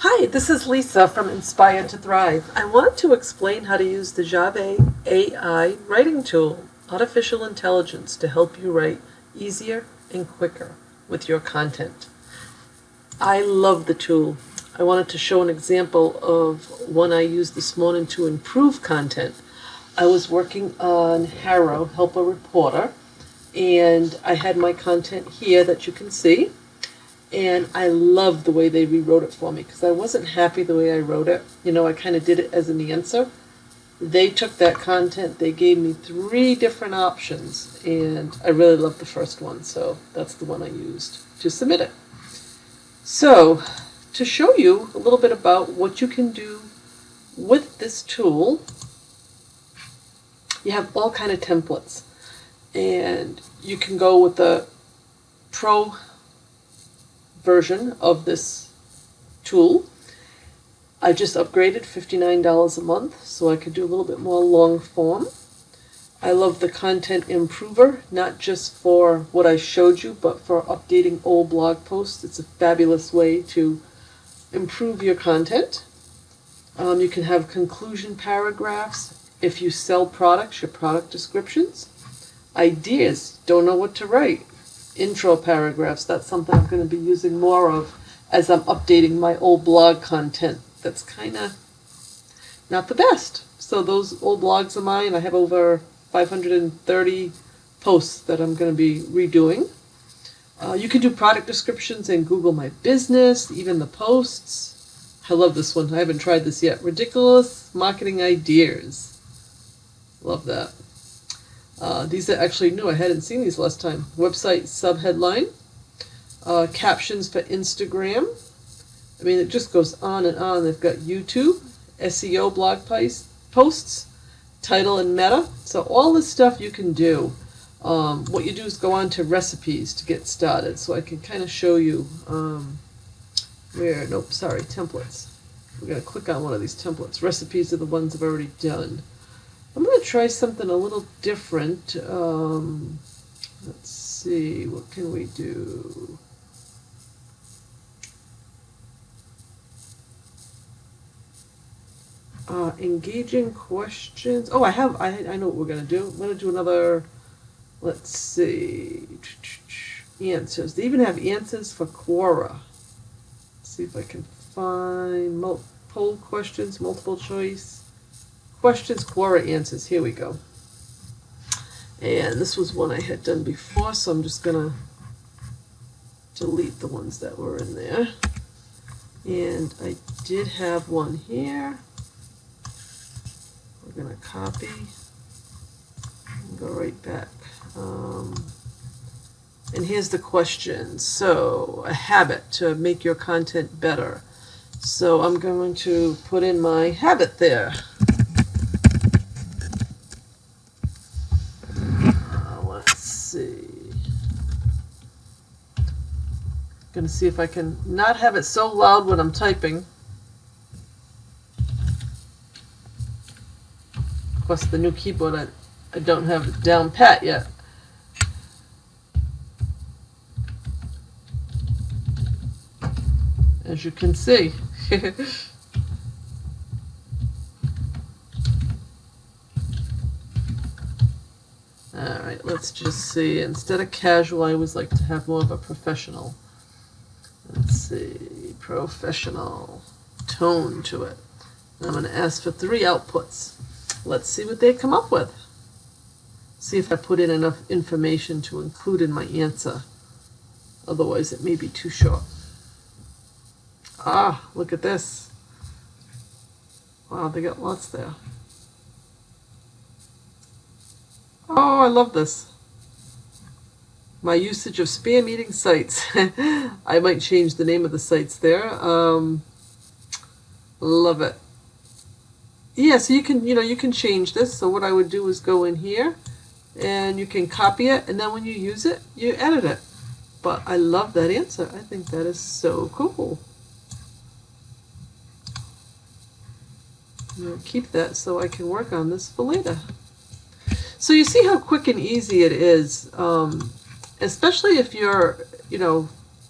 Hi, this is Lisa from Inspired to Thrive. I want to explain how to use the Jasper AI writing tool, artificial intelligence, to help you write easier and quicker with your content. I love the tool. I wanted to show an example of one I used this morning to improve content. I was working on Harrow, Help a Reporter, and I had my content here that you can see. And I love the way they rewrote it for me because I wasn't happy the way I wrote it. I kind of did it as an answer. They took that content, they gave me 3 different options, and I really loved the first one, so that's the one I used to submit it. So, to show you a little bit about what you can do with this tool, you have all kind of templates, and you can go with the Pro version of this tool. I just upgraded $59 a month so I could do a little bit more long form. I love the content improver, not just for what I showed you, but for updating old blog posts. It's a fabulous way to improve your content. You can have conclusion paragraphs. If you sell products, your product descriptions. Ideas, don't know what to write. Intro paragraphs, that's something I'm going to be using more of as I'm updating my old blog content that's kind of not the best. So those old blogs of mine, I have over 530 posts that I'm going to be redoing. You can do product descriptions in Google My Business, even the posts. I love this one. I haven't tried this yet. Ridiculous marketing ideas. Love that. These are actually new. I hadn't seen these last time. Website subheadline. Captions for Instagram. I mean, it just goes on and on. They've got YouTube, SEO blog posts, title and meta. So all this stuff you can do. What you do is go on to recipes to get started. So I can kind of show you templates. We're going to click on one of these templates. Recipes are the ones I've already done. I'm going to try something a little different. Let's see, what can we do? Engaging questions. Oh, I know what we're going to do. I'm going to do another, let's see, answers. They even have answers for Quora. Let's see if I can find poll questions, multiple choice. Questions, Quora answers. Here we go. And this was one I had done before, so I'm just going to delete the ones that were in there. And I did have one here. We're going to copy and go right back. And here's the question. So, a habit to make your content better. So I'm going to put in my habit there. Going to see if I can not have it so loud when I'm typing. Of course, the new keyboard, I don't have it down pat yet. As you can see. Alright, let's just see. Instead of casual, I always like to have more of a professional. Let's see, professional tone to it. I'm going to ask for 3 outputs. Let's see what they come up with. See if I put in enough information to include in my answer. Otherwise, it may be too short. Ah, look at this. Wow, they got lots there. Oh, I love this. My usage of spam eating sites. I might change the name of the sites there. Love it. Yeah, so you can change this. So what I would do is go in here and you can copy it, and then when you use it, you edit it. But I love that answer. I think that is so cool. I'm going to keep that so I can work on this for later. So you see how quick and easy it is. Especially if you're,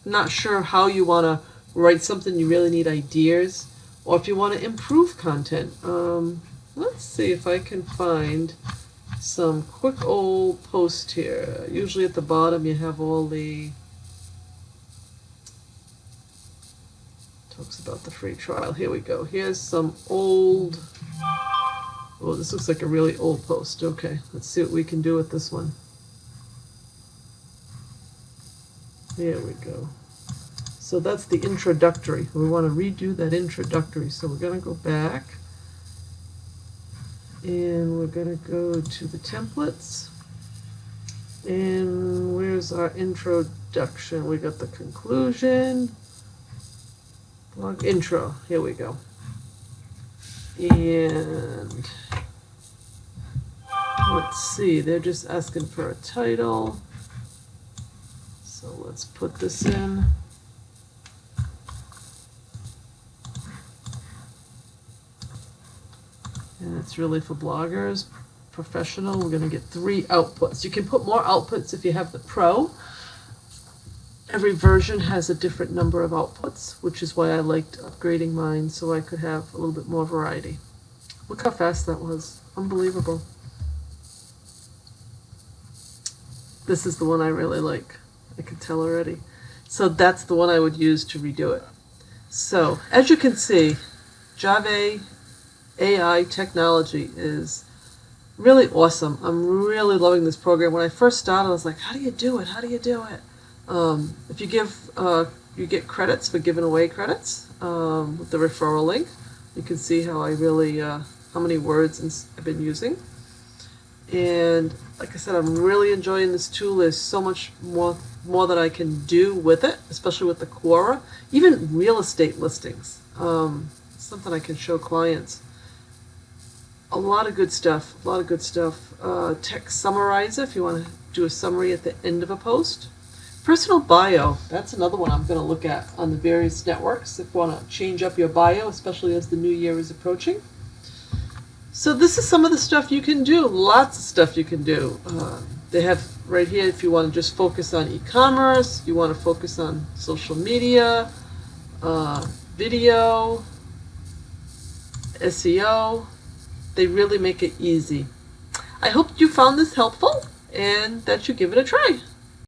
not sure how you want to write something, you really need ideas, or if you want to improve content. Let's see if I can find some quick old post here. Usually at the bottom you have all the talks about the free trial. Here we go. Here's some old, oh, this looks like a really old post. Okay, let's see what we can do with this one. There we go. So that's the introductory. We want to redo that introductory. So we're going to go back and we're going to go to the templates. And where's our introduction? We got the conclusion, blog intro. Here we go. And let's see, they're just asking for a title. So let's put this in. And it's really for bloggers, professional. We're going to get 3 outputs. You can put more outputs if you have the Pro. Every version has a different number of outputs, which is why I liked upgrading mine so I could have a little bit more variety. Look how fast that was. Unbelievable. This is the one I really like. I can tell already. So that's the one I would use to redo it. So as you can see, Jasper AI technology is really awesome. I'm really loving this program. When I first started, I was like, how do you do it? How do you do it? If you give, you get credits for giving away credits with the referral link. You can see how I really, how many words I've been using. And like I said, I'm really enjoying this tool. There's so much more that I can do with it, especially with the Quora. Even real estate listings. Something I can show clients. A lot of good stuff. A lot of good stuff. Text summarizer if you want to do a summary at the end of a post. Personal bio. That's another one I'm going to look at on the various networks if you want to change up your bio, especially as the new year is approaching. So this is some of the stuff you can do. Lots of stuff you can do. They have right here if you want to just focus on e-commerce, you want to focus on social media, video, SEO. They really make it easy. I hope you found this helpful and that you give it a try.